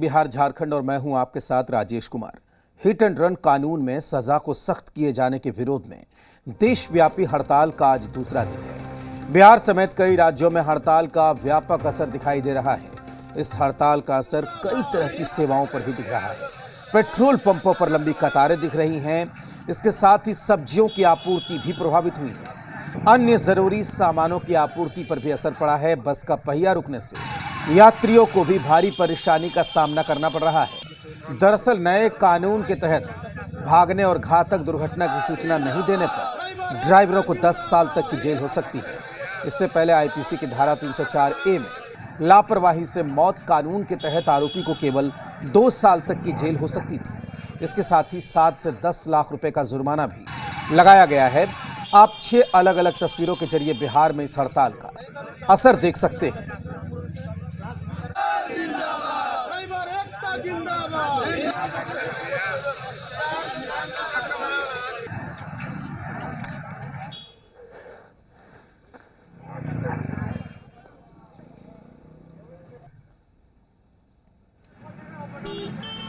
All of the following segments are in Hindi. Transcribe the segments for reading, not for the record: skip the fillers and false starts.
बिहार झारखंड और मैं हूं आपके साथ Rajesh Kumar. Hit and run कानून में सजा को सख्त किए जाने के विरोध में देशव्यापी हड़ताल का आज दूसरा दिन है। बिहार समेत कई राज्यों में हड़ताल का व्यापक असर दिखाई दे रहा है। इस हड़ताल का असर कई तरह की सेवाओं पर भी दिख रहा है। पेट्रोल पंपों पर लंबी कतारें दिख रही हैं। इसके साथ ही सब्जियों की आपूर्ति भी प्रभावित हुई है। अन्य जरूरी सामानों की आपूर्ति पर भी असर पड़ा है। बस का पहिया रुकने से यात्रियों को भी भारी परेशानी का सामना करना पड़ रहा है। दरअसल नए कानून के तहत भागने और घातक दुर्घटना की सूचना नहीं देने पर ड्राइवरों को 10 साल तक की जेल हो सकती है। इससे पहले आईपीसी की धारा 304A में लापरवाही से मौत कानून के तहत आरोपी को केवल 2 साल तक की जेल हो सकती थी। इसके साथ ही 7 से 10 लाख रुपए का जुर्माना भी लगाया गया है। आप 6 अलग अलग तस्वीरों के जरिए बिहार में इस हड़ताल का असर देख सकते हैं।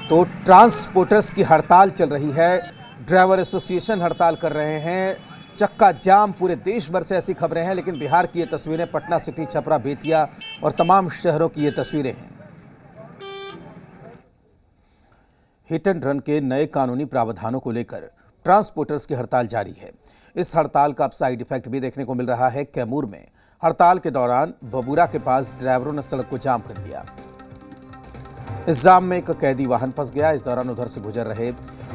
तो ट्रांसपोर्टर्स की हड़ताल चल रही है। ड्राइवर एसोसिएशन हड़ताल कर रहे हैं। चक्का जाम पूरे देश भर से ऐसी खबरें हैं, लेकिन बिहार की ये तस्वीरें पटना सिटी, छपरा, बेतिया और तमाम शहरों की ये तस्वीरें हैं। हिट एंड रन के नए कानूनी प्रावधानों को लेकर ट्रांसपोर्टर्स की हड़ताल जारी है। इस हड़ताल का अब साइड इफेक्ट भी देखने को मिल रहा है। कैमूर में हड़ताल के दौरान बबूरा के पास ड्राइवरों ने सड़क को जाम कर दिया। इस जाम में एक कैदी वाहन फंस गया। इस दौरान उधर से गुजर रहे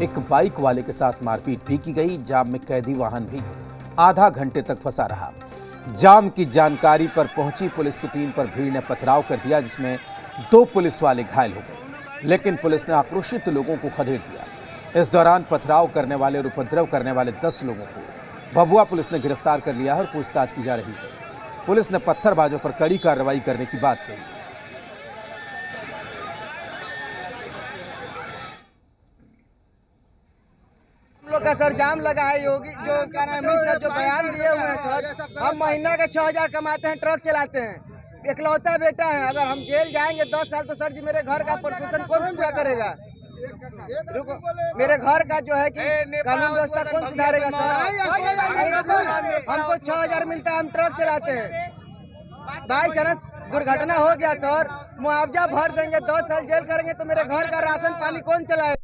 एक बाइक वाले के साथ मारपीट भी की गई। जाम में कैदी वाहन भी आधा घंटे तक फंसा रहा। जाम की जानकारी पर पहुंची पुलिस की टीम पर भीड़ ने पथराव कर दिया, जिसमें 2 पुलिस वाले घायल हो गए, लेकिन पुलिस ने आक्रोशित लोगों को खदेड़ दिया। इस दौरान पथराव करने वाले और उपद्रव करने वाले 10 लोगों को भभुआ पुलिस ने गिरफ्तार कर लिया है और पूछताछ की जा रही है। पुलिस ने पत्थरबाजों पर कड़ी कार्रवाई करने की बात कही। का सर जाम लगा है। योगी जो क्या नाम है सर, जो बयान दिए हुए हैं सर, हम महीना का 6000 कमाते हैं, ट्रक चलाते हैं, इकलौता बेटा है। अगर हम जेल जाएंगे 10 साल तो सर जी मेरे घर का प्रशासन कौन पूरा करेगा? मेरे घर का जो है कि कानून व्यवस्था कौन सुधारेगा सर? हमको 6000 मिलता है, हम ट्रक चलाते हैं। बाई चांस दुर्घटना हो गया सर, मुआवजा भर देंगे, 10 साल जेल करेंगे तो मेरे घर का राशन पानी कौन चलाएगा?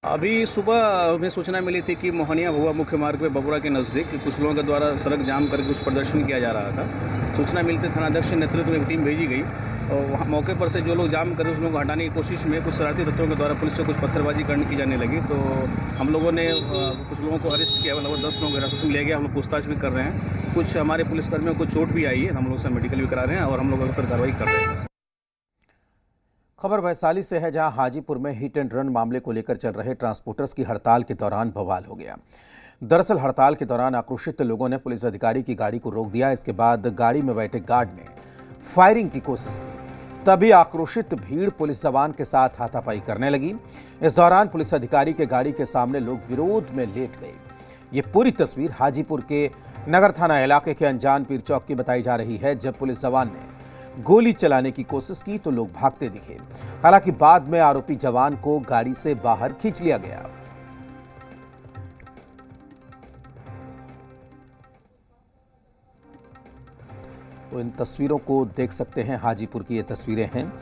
अभी सुबह हमें सूचना मिली थी कि मोहनिया भभुआ मुख्य मार्ग पे बबुरा के नज़दीक कुछ लोगों के द्वारा सड़क जाम करके कुछ प्रदर्शन किया जा रहा था। सूचना मिलते थानाध्यक्ष के नेतृत्व में एक टीम भेजी गई और वहाँ मौके पर से जो लोग जाम कर रहे उस लोगों को हटाने की कोशिश में कुछ शरारती तत्वों के द्वारा पुलिस से कुछ पत्थरबाजी करने की जाने लगी। तो हम लोगों ने कुछ लोगों को अरेस्ट किया, लगभग 10 लोगों को हिरासत में ले गया। हम लोग पूछताछ भी कर रहे हैं। कुछ हमारे पुलिसकर्मियों को चोट भी आई है, हम लोग से मेडिकल भी करा रहे हैं और हम लोग पर कार्रवाई कर रहे हैं। खबर वैशाली से है, जहां हाजीपुर में हिट एंड रन मामले को लेकर चल रहे ट्रांसपोर्टर्स की हड़ताल के दौरान बवाल हो गया। दरअसल हड़ताल के दौरान आक्रोशित लोगों ने पुलिस अधिकारी की गाड़ी को रोक दिया। इसके बाद गाड़ी में बैठे गार्ड ने फायरिंग की कोशिश की। तभी आक्रोशित भीड़ पुलिस जवान के साथ हाथापाई करने लगी। इस दौरान पुलिस अधिकारी के गाड़ी के सामने लोग विरोध में लेट गए। ये पूरी तस्वीर हाजीपुर के नगर थाना इलाके के अनजान पीर चौक की बताई जा रही है। जब पुलिस जवान ने गोली चलाने की कोशिश की तो लोग भागते दिखे। हालांकि बाद में आरोपी जवान को गाड़ी से बाहर खींच लिया गया। तो इन तस्वीरों को देख सकते हैं, हाजीपुर की ये तस्वीरें हैं।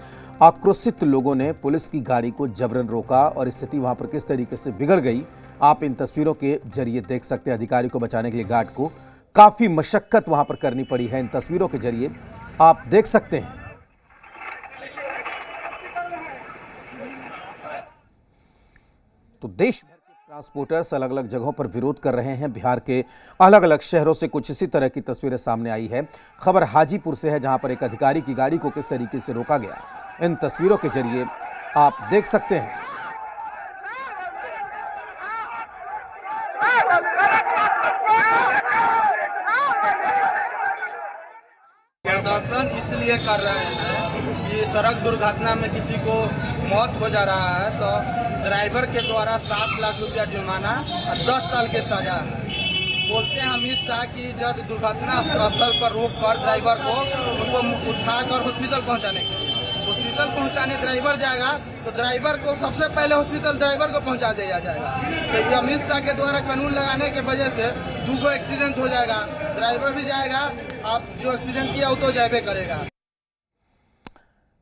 आक्रोशित लोगों ने पुलिस की गाड़ी को जबरन रोका और स्थिति वहां पर किस तरीके से बिगड़ गई, आप इन तस्वीरों के जरिए देख सकते हैं। अधिकारी को बचाने के लिए गार्ड को काफी मशक्कत वहां पर करनी पड़ी है। इन तस्वीरों के जरिए आप देख सकते हैं। तो देश भर के ट्रांसपोर्टर्स अलग अलग जगहों पर विरोध कर रहे हैं। बिहार के अलग अलग शहरों से कुछ इसी तरह की तस्वीरें सामने आई है। खबर हाजीपुर से है, जहां पर एक अधिकारी की गाड़ी को किस तरीके से रोका गया, इन तस्वीरों के जरिए आप देख सकते हैं। प्रदर्शन इसलिए कर रहे हैं कि सड़क दुर्घटना में किसी को मौत हो जा रहा है तो ड्राइवर के द्वारा 7 लाख रुपया जुर्माना और 10 साल के सजा। बोलते हैं अमित शाह की जब दुर्घटना स्थल पर रोक कर ड्राइवर को उनको उठाकर हॉस्पिटल पहुंचाने के लिए हॉस्पिटल पहुंचाने ड्राइवर जाएगा तो ड्राइवर को सबसे पहले हॉस्पिटल ड्राइवर को पहुंचा दिया जाएगा। तो ये अमित शाह के द्वारा कानून लगाने की वजह से 2 एक्सीडेंट हो जाएगा, ड्राइवर भी जाएगा, आप जो एक्सीडेंट किया वो तो जाए करेगा।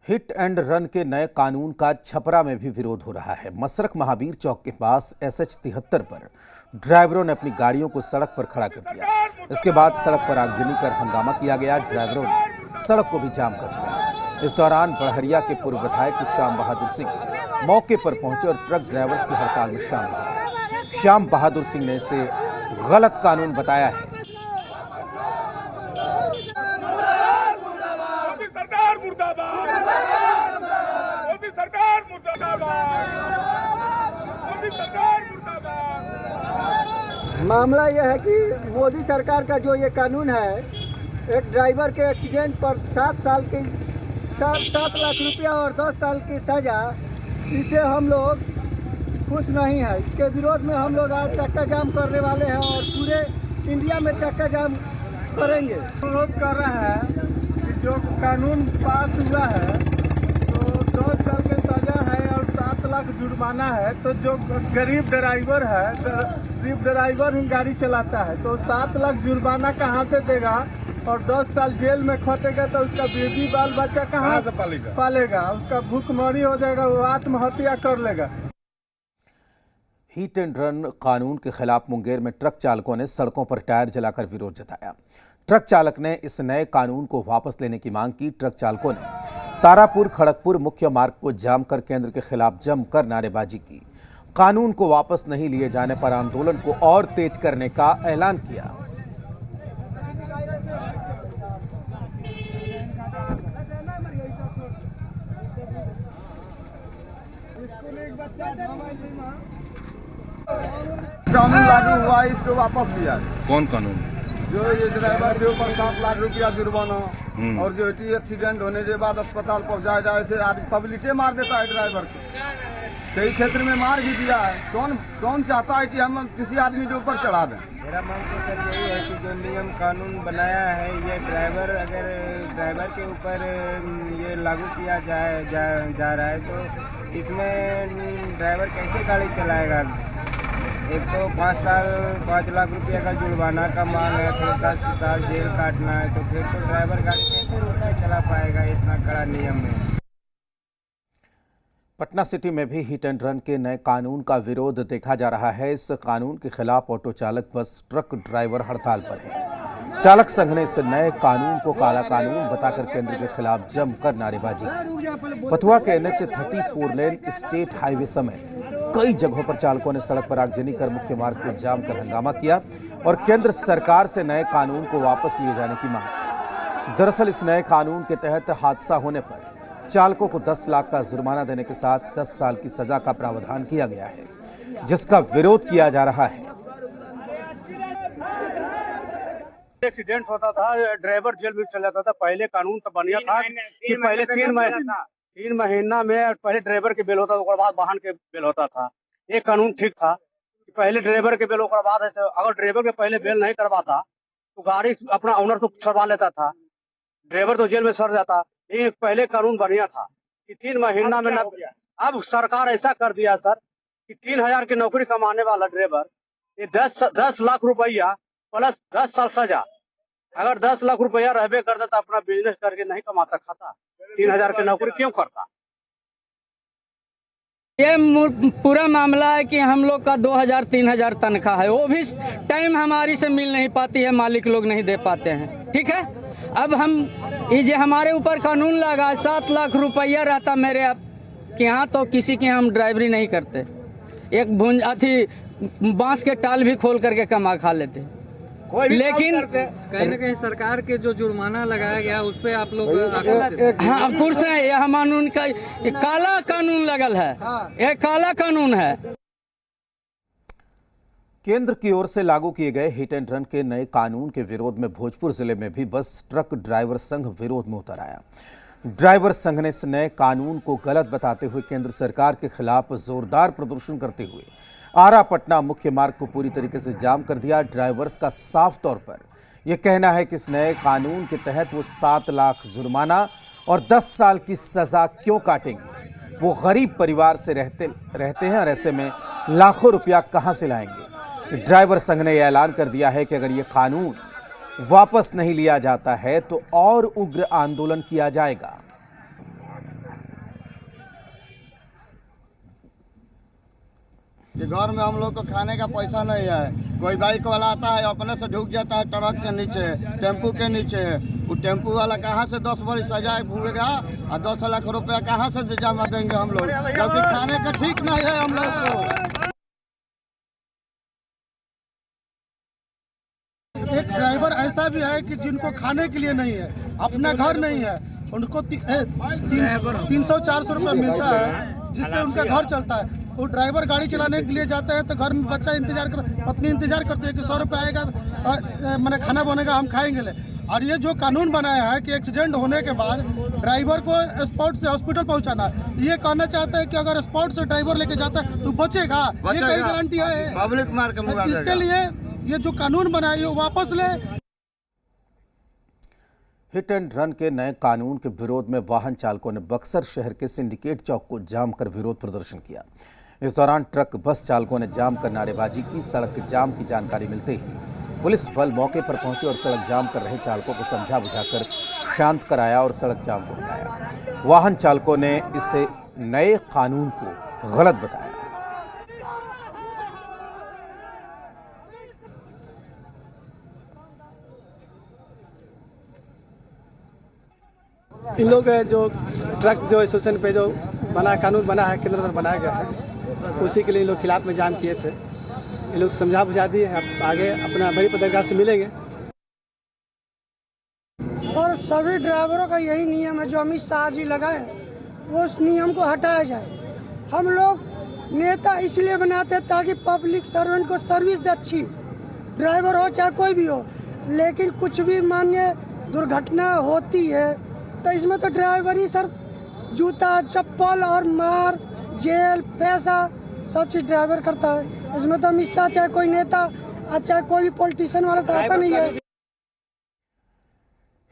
हिट एंड रन के नए कानून का छपरा में भी विरोध हो रहा है। मसरक महावीर चौक के पास SH 73 पर ड्राइवरों ने अपनी गाड़ियों को सड़क पर खड़ा कर दिया। इसके बाद सड़क पर आगजनी कर हंगामा किया गया। ड्राइवरों ने सड़क को भी जाम कर दिया। इस दौरान बड़हरिया के पूर्व विधायक श्याम बहादुर सिंह मौके पर पहुंचे और ट्रक ड्राइवर्स की हड़ताल में शामिल हुए। श्याम बहादुर सिंह ने इसे गलत कानून बताया है। मामला यह है कि मोदी सरकार का जो ये कानून है, एक ड्राइवर के एक्सीडेंट पर 7 लाख रुपया और 10 साल की सज़ा, इसे हम लोग खुश नहीं है। इसके विरोध में हम लोग आज चक्का जाम करने वाले हैं और पूरे इंडिया में चक्का जाम करेंगे। विरोध कर रहे हैं कि जो कानून पास हुआ है तो 10 साल की सज़ा है और 7 लाख जुर्माना है। तो जो गरीब ड्राइवर है, गरीब ड्राइवर ही गाड़ी चलाता है, तो 7 लाख जुर्माना कहाँ से देगा और 10 साल जेल में खटेगा तो उसका बेबी बाल बच्चा कहाँ से पालेगा? उसका भूखमरी हो जाएगा, वो आत्महत्या कर लेगा। हिट एंड रन कानून के खिलाफ मुंगेर में ट्रक चालकों ने सड़कों पर टायर जलाकर विरोध जताया। ट्रक चालक ने इस नए कानून को वापस लेने की मांग की। ट्रक चालकों ने तारापुर खड़गपुर मुख्य मार्ग को जाम कर केंद्र के खिलाफ जमकर नारेबाजी की। कानून को वापस नहीं लिए जाने पर आंदोलन को और तेज करने का ऐलान किया। कानून लागू हुआ है, इसको वापस लिया। कौन कानून? जो ये ड्राइवर के ऊपर 7 लाख रुपया जुर्माना और जो एक्सीडेंट होने के बाद अस्पताल पहुंचाया जाए, ऐसे आदमी पब्लिके मार देता है ड्राइवर को। कई क्षेत्र में मार भी दिया है। कौन चाहता है कि हम किसी आदमी के ऊपर चढ़ा दें? मेरा मांग तो सर यही है कि जो नियम कानून बनाया है, ये अगर ड्राइवर के ऊपर ये लागू किया जा रहा है तो इसमें ड्राइवर कैसे गाड़ी चलाएगा? एक तो 5 लाख रुपया का जुर्माना का मांग है, फिर 10 साल जेल काटना है, तो फिर तो ड्राइवर गाड़ी कैसे रोका चला पाएगा इतना कड़ा नियम में? पटना सिटी में भी हिट एंड रन के नए कानून का विरोध देखा जा रहा है। इस कानून के खिलाफ ऑटो चालक, बस ट्रक ड्राइवर हड़ताल पर हैं। चालक संघ ने इस नए कानून को काला कानून बताकर केंद्र के खिलाफ जमकर नारेबाजी की। पथुआ के NH 34 लेन स्टेट हाईवे समेत कई जगहों पर चालकों ने सड़क पर आगजनी कर मुख्य मार्ग को जाम कर हंगामा किया और केंद्र सरकार से नए कानून को वापस लिए जाने की मांग की। दरअसल इस नए कानून के तहत हादसा होने पर चालकों को 10 लाख का जुर्माना देने के साथ 10 साल की सजा का प्रावधान किया गया है, जिसका विरोध किया जा रहा है। एक्सीडेंट होता था, ड्राइवर जेल भी चल जाता था। पहले कानून तो बढ़िया था कि पहले 3 महीना में पहले ड्राइवर के बिल होता था, बाद वाहन के बिल होता था। ये कानून ठीक था कि पहले ड्राइवर के बिल, बाद अगर ड्राइवर के पहले बिल नहीं करवाता तो गाड़ी अपना ओनर तो छड़वा लेता था, ड्राइवर तो जेल में सड़ जाता। ये पहले कानून बढ़िया था कि 3 महीना में। अब सरकार ऐसा कर दिया सर कि 3000 की नौकरी कमाने वाला ड्राइवर ये 10 लाख रुपया प्लस 10 साल सजा। अगर 10 लाख रुपया रहबे करता तो अपना बिजनेस करके नहीं कमाता, खाता 3000 की नौकरी क्यों करता? ये पूरा मामला है कि हम लोग का 2000-3000 तनख्वाह है, वो भी टाइम हमारी से मिल नहीं पाती है, मालिक लोग नहीं दे पाते हैं। ठीक है, अब हम ये हमारे ऊपर कानून लगा 7 लाख रुपया रहता मेरे के यहाँ तो किसी के हम ड्राइवरी नहीं करते। एक बांस के टाल भी खोल करके कमा खा लेते। लेकिन कहीं न कहीं सरकार के जो जुर्माना लगाया गया उस पे आप लोग हाँ पुरुष है, यह कानून का काला कानून लगल है, यह काला कानून है। केंद्र की ओर से लागू किए गए हिट एंड रन के नए कानून के विरोध में भोजपुर जिले में भी बस ट्रक ड्राइवर संघ विरोध में उतर आया। ड्राइवर संघ ने इस नए कानून को गलत बताते हुए केंद्र सरकार के खिलाफ जोरदार प्रदर्शन करते हुए आरा पटना मुख्य मार्ग को पूरी तरीके से जाम कर दिया। ड्राइवर्स का साफ तौर पर यह कहना है कि इस नए कानून के तहत वो 7 लाख जुर्माना और 10 साल की सजा क्यों काटेंगे? वो गरीब परिवार से रहते हैं और ऐसे में लाखों रुपया कहां से लाएंगे? ड्राइवर संघ ने यह ऐलान कर दिया है कि अगर ये कानून वापस नहीं लिया जाता है तो और उग्र आंदोलन किया जाएगा। कि घर में हम लोग को खाने का पैसा नहीं है, कोई बाइक वाला आता है अपने से ढुक जाता है ट्रक के नीचे, टेम्पू के नीचे। वो टेम्पू वाला कहाँ से 10 बड़ी सजा भूगेगा और 10 लाख रुपया कहाँ से जमा देंगे हम लोग, क्योंकि खाने का ठीक नहीं है हम लोग को। एक ड्राइवर ऐसा भी है कि जिनको खाने के लिए नहीं है, अपना घर नहीं है, उनको 300-400 रुपये मिलता है जिससे उनका घर चलता है। वो ड्राइवर गाड़ी चलाने के लिए जाते हैं तो घर में बच्चा पत्नी इंतजार करती है कि 100 रुपये आएगा मैंने खाना बनेगा हम खाएंगे ले। और ये जो कानून बनाया है कि एक्सीडेंट होने के बाद ड्राइवर को स्पॉट से हॉस्पिटल पहुंचाना है, ये कहना चाहते हैं कि अगर स्पॉट से ड्राइवर लेके जाता है तो बचेगा, ये कोई गारंटी है? पब्लिक मार के मुआ देगा। इसके लिए ये जो कानून बनाया है वापस ले। हिट एंड रन के नए कानून के विरोध में वाहन चालकों ने बक्सर शहर के सिंडिकेट चौक को जाम कर विरोध प्रदर्शन किया। इस दौरान ट्रक बस चालकों ने जाम कर नारेबाजी की। सड़क जाम की जानकारी मिलते ही पुलिस बल मौके पर पहुंचे और सड़क जाम कर रहे चालकों को समझा बुझाकर शांत कराया और सड़क जाम को हटाया। वाहन चालकों ने इसे नए कानून को गलत बताया। इन लोग जो ट्रक जो एसोसिएशन पे जो कानून बना है, केंद्र में बनाया गया है, उसी के लिए इन लोग खिलाफ में जाम किए थे। ये लोग समझा बुझा दिए। अब आगे अपना बड़ी पत्रकार से मिलेंगे। और सभी ड्राइवरों का यही नियम है जो अमित शाह जी लगाए, वो उस नियम को हटाया जाए। हम लोग नेता इसलिए बनाते हैं ताकि पब्लिक सर्वेंट को सर्विस दे अच्छी, ड्राइवर हो चाहे कोई भी हो। लेकिन कुछ भी मान्य दुर्घटना होती है तो इसमें तो ड्राइवर ही सर जूता चप्पल और मार जेल पैसा सब चीज ड्राइवर करता है। इसमें तो अमित शाह चाहे कोई नेता चाहे कोई भी पॉलिटिशियन वाला तो आता नहीं है।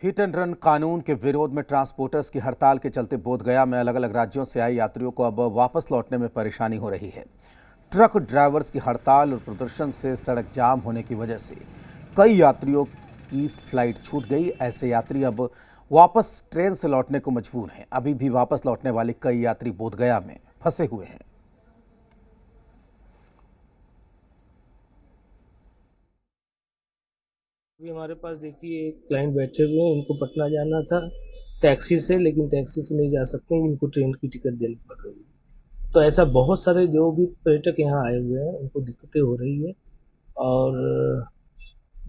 हिट एंड रन कानून के विरोध में ट्रांसपोर्टर्स की हड़ताल के चलते बोधगया में अलग अलग राज्यों से आए यात्रियों को अब वापस लौटने में परेशानी हो रही है। ट्रक ड्राइवर्स की हड़ताल और प्रदर्शन से सड़क जाम होने की वजह से कई यात्रियों की फ्लाइट छूट गई। ऐसे यात्री अब वापस ट्रेन से लौटने को मजबूर हैं। अभी भी वापस लौटने वाले कई यात्री बोधगया में फंसे हुए हैं। अभी हमारे पास देखिए एक क्लाइंट बैठे हुए हैं, उनको पटना जाना था टैक्सी से, लेकिन टैक्सी से नहीं जा सकते, इनको ट्रेन की टिकट देनी पड़ रही है। तो ऐसा बहुत सारे जो भी पर्यटक यहाँ आए हुए हैं उनको दिक्कतें हो रही है। और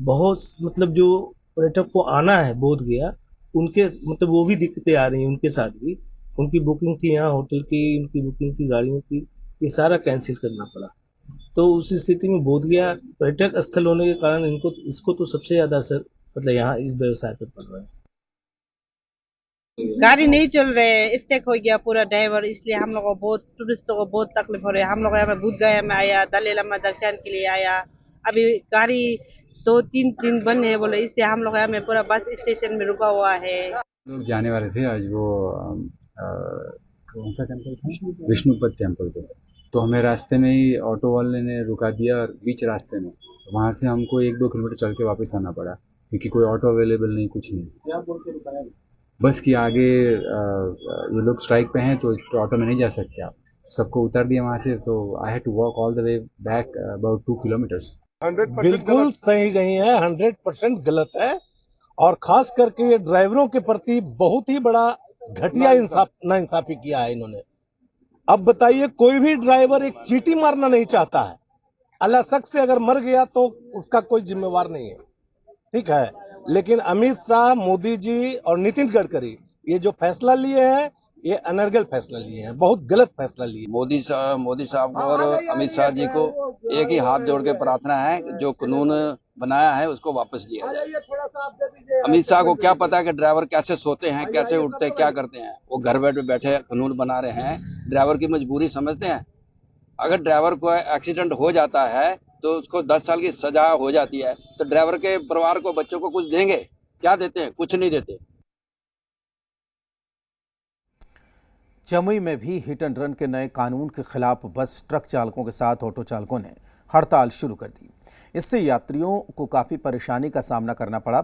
बहुत मतलब जो पर्यटक को आना है बोधगया उनके मतलब वो भी दिक्कतें आ रही हैं। उनके साथ भी उनकी बुकिंग थी यहाँ होटल की, उनकी बुकिंग थी गाड़ियों की, ये सारा कैंसिल करना पड़ा। तो उस स्थिति में बोधगया पर्यटक स्थल होने के कारण इसको तो सबसे ज्यादा असर मतलब यहाँ इस व्यवसाय पर पड़ रहा है। गाड़ी नहीं चल रहे, स्टेक हो गया पूरा ड्राइवर, इसलिए हम लोग को बहुत टूरिस्ट लोगों को बहुत तकलीफ हो रही है। हम लोग यहाँ बोधगया में आया, दलाई लामा दर्शन के लिए आया, अभी गाड़ी 2-3 दिन बंद है बोले, इससे हम लोग यहाँ में पूरा बस स्टेशन में रुका हुआ है। लोग जाने वाले थे आज वो कौन सा टेम्पल था, विष्णुपद टेम्पल पे, तो हमें रास्ते में ही ऑटो वाले ने रुका दिया और बीच रास्ते में वहाँ से हमको 1-2 किलोमीटर चल के वापस आना पड़ा क्योंकि कोई ऑटो अवेलेबल नहीं, कुछ नहीं। क्या बोल के रुकाया? बस कि आगे ये लोग स्ट्राइक पे हैं तो ऑटो में नहीं जा सकते आप, सबको उतार दिया वहाँ से। तो I had to walk all the way back about 2 kilometres. बिल्कुल सही नहीं है, 100% गलत है। और खास करके ये ड्राइवरों के प्रति बहुत ही बड़ा घटिया नाइंसाफी किया है इन्होंने। अब बताइए, कोई भी ड्राइवर एक चींटी मारना नहीं चाहता है, अल्लाह शख्स से अगर मर गया तो उसका कोई जिम्मेवार नहीं है, ठीक है। लेकिन अमित शाह, मोदी जी और नितिन गडकरी ये जो फैसला लिए हैं ये अनर्गल फैसला लिए हैं, बहुत गलत फैसला लिए। मोदी साहब को और अमित शाह जी को एक ही हाथ जोड़ के प्रार्थना है, जो कानून बनाया है उसको वापस लिया जाए। अमित शाह को क्या पता है कि ड्राइवर कैसे सोते हैं, कैसे उठते हैं, क्या करते हैं। वो घर बैठे कानून बना रहे हैं, ड्राइवर की मजबूरी समझते हैं। अगर ड्राइवर को एक्सीडेंट हो जाता है तो उसको 10 साल की सजा हो जाती है, तो ड्राइवर के परिवार को, बच्चों को कुछ देंगे? क्या देते हैं? कुछ नहीं देते। जमुई में भी हिट एंड रन के नए कानून के खिलाफ बस ट्रक चालकों के साथ ऑटो चालकों ने हड़ताल शुरू कर दी। इससे यात्रियों को काफी परेशानी का सामना करना पड़ा।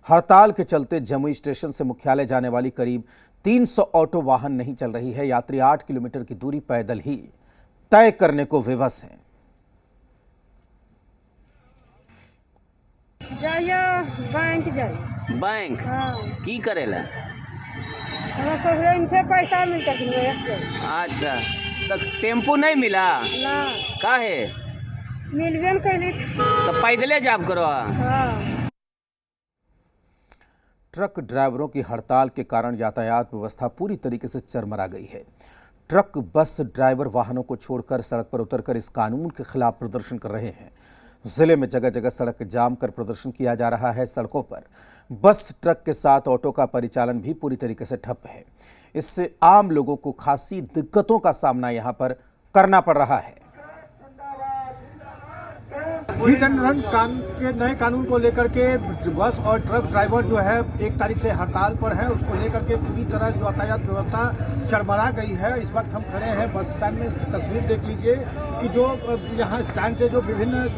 हड़ताल के चलते जमुई स्टेशन से मुख्यालय जाने वाली करीब 300 ऑटो वाहन नहीं चल रही है। यात्री 8 किलोमीटर की दूरी पैदल ही तय करने को विवश हैं। बैंक की करेला इनसे पैसा मिलता अच्छा तो टेम्पू नहीं मिला ना काहे मिलबे न कैले तो पैदले जाब करो। ट्रक ड्राइवरों की हड़ताल के कारण यातायात व्यवस्था पूरी तरीके से चरमरा गई है। ट्रक बस ड्राइवर वाहनों को छोड़कर सड़क पर उतरकर इस कानून के खिलाफ प्रदर्शन कर रहे हैं। जिले में जगह जगह सड़क जाम कर प्रदर्शन किया जा रहा है। सड़कों पर बस ट्रक के साथ ऑटो का परिचालन भी पूरी तरीके से ठप है। इससे आम लोगों को खासी दिक्कतों का सामना यहां पर करना पड़ रहा है। हिट एंड रन के नए कानून को लेकर के बस और ट्रक ड्राइवर जो है 1 तारीख से हड़ताल पर है। उसको लेकर के पूरी तरह यातायात व्यवस्था चरमरा गई है। इस वक्त हम खड़े हैं बस स्टैंड में। तस्वीर देख लीजिए कि जो यहाँ स्टैंड से जो विभिन्न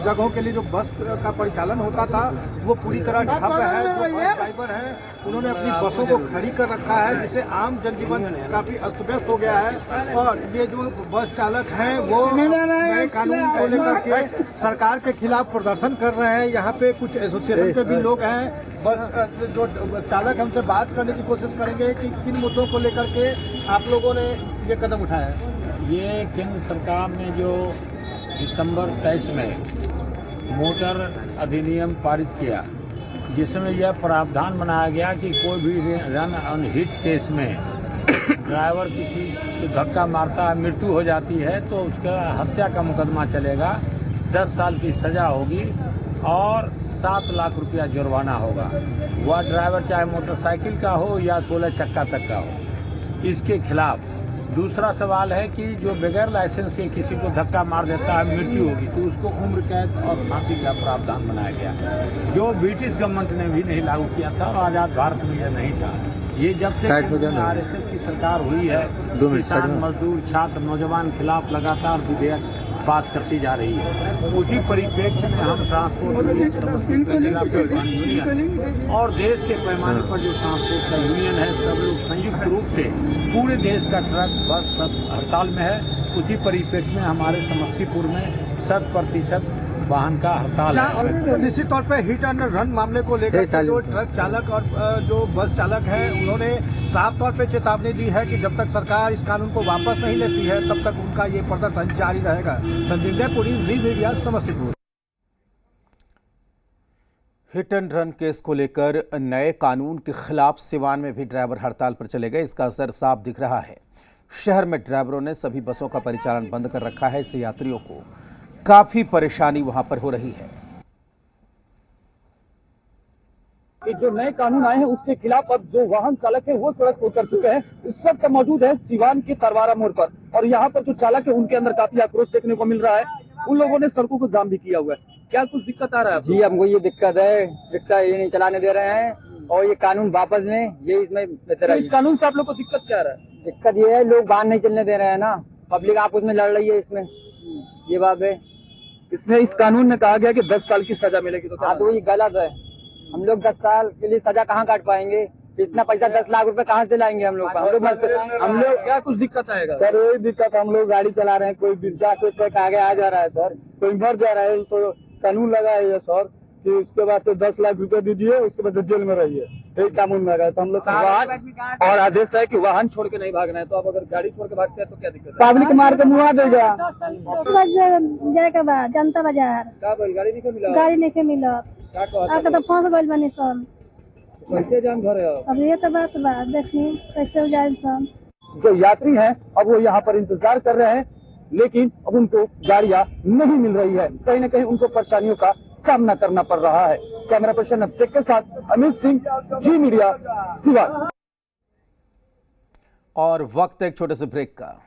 जगहों के लिए जो बस का परिचालन होता था वो पूरी तरह ठप है। जो बस ड्राइवर है उन्होंने अपनी बसों को खड़ी कर रखा है, जिससे आम जनजीवन काफी अस्त व्यस्त हो गया है। और ये जो बस चालक हैं वो नए कानून को लेकर के सरकार के खिलाफ प्रदर्शन कर रहे हैं। यहाँ पे कुछ एसोसिएशन के भी लोग हैं। बस जो चालक हमसे बात करने की कोशिश करेंगे कि किन मुद्दों को लेकर के आप लोगों ने ये कदम उठाया है। ये केंद्र सरकार ने जो दिसंबर 23 में मोटर अधिनियम पारित किया, जिसमें यह प्रावधान बनाया गया कि कोई भी रन ऑन हिट केस में ड्राइवर किसी को धक्का मारता है, मृत्यु हो जाती है तो उसका हत्या का मुकदमा चलेगा, 10 साल की सजा होगी और 7 लाख रुपया जुर्माना होगा। वह ड्राइवर चाहे मोटरसाइकिल का हो या 16 चक्का तक का हो। इसके खिलाफ दूसरा सवाल है कि जो बगैर लाइसेंस के किसी को धक्का मार देता है, मृत्यु होगी तो उसको उम्र कैद और फांसी का प्रावधान बनाया गया, जो ब्रिटिश गवर्नमेंट ने भी नहीं लागू किया था और आज़ाद भारत में यह नहीं था। ये जब से RSS की सरकार हुई है, किसान, मजदूर, छात्र, नौजवान खिलाफ लगातार विधेयक पास करती जा रही है। उसी परिप्रेक्ष्य में हम ट्रांसपोर्ट यूनियन और देश के पैमाने पर जो ट्रांसपोर्ट का यूनियन है, सब लोग संयुक्त रूप से पूरे देश का ट्रक बस सब हड़ताल में है। उसी परिप्रेक्ष्य में हमारे समस्तीपुर में 100% वाहन का हड़ताल है। निश्चित तौर पे हिट एंड रन मामले को लेकर जो ट्रक चालक और जो बस चालक है उन्होंने साफ तौर पे चेतावनी दी है कि जब तक सरकार इस कानून को वापस नहीं लेती है तब तक उनका ये प्रदर्शन जारी रहेगा। Sanjeev Puri, Zee media, Samastipur. Hit and run case को लेकर नए कानून के खिलाफ सिवान में भी ड्राइवर हड़ताल पर चले गए। इसका असर साफ दिख रहा है। शहर में ड्राइवरों ने सभी बसों का परिचालन बंद कर रखा है। इससे यात्रियों को काफी परेशानी वहां पर हो रही है। जो नए कानून आए हैं उसके खिलाफ अब जो वाहन चालक है वो सड़क पर उतर चुके हैं। इस वक्त मौजूद है सिवान के तरवारा मोड़ पर और यहाँ पर जो चालक है उनके अंदर काफी आक्रोश देखने को मिल रहा है। उन लोगों ने सड़कों को जाम भी किया हुआ है। क्या कुछ दिक्कत आ रहा है? जी हमको ये दिक्कत है, रिक्शा ये नहीं चलाने दे रहे हैं और ये कानून वापस लें, ये इसमें बेहतर है। इस कानून से आप लोग को दिक्कत क्या आ रहा है? दिक्कत ये है लोग वाहन नहीं चलने दे रहे हैं ना, पब्लिक आपस में लड़ रही है इसमें, ये बात है। इसमें इस कानून में कहा गया कि 10 साल की सजा मिलेगी, तो हाँ तो ये गलत है। हम लोग 10 साल के लिए सजा कहाँ काट पाएंगे? इतना पैसा 10 लाख रुपए कहाँ से लाएंगे हम लोग? हम लोग क्या कुछ दिक्कत आएगा सर? वही दिक्कत, हम लोग गाड़ी चला रहे हैं, कोई 50 रुपए का आगे आ जा रहा है सर, कोई मर जा रहा है तो कानून लगा है सर कि उसके बाद तो 10 लाख रुपए दीजिए, उसके बाद जेल में रहिए, यही कानून लगा है। तो हम लोग और आदेश है कि वाहन छोड़ के नहीं भागना है, तो आप अगर गाड़ी छोड़ के भागते हैं तो क्या दिक्कत है? पब्लिक मार के मुआ देगा। जाए के बाद जनता बाजार गाड़ी नहीं मिला, गाड़ी नहीं मिला, तो फंस गइल बनी सन। कैसे जाम भरे? अब ये तो बात देखनी कैसे जाए सन। जो यात्री हैं अब वो यहाँ पर इंतजार कर रहे हैं, लेकिन अब उनको गाड़ियाँ नहीं मिल रही है। कहीं न कहीं उनको परेशानियों का सामना करना पड़ रहा है। कैमरा पर्सन अभिषेक के साथ अमित सिंह, जी मीडिया, सिवान। और वक्त एक छोटे से ब्रेक का।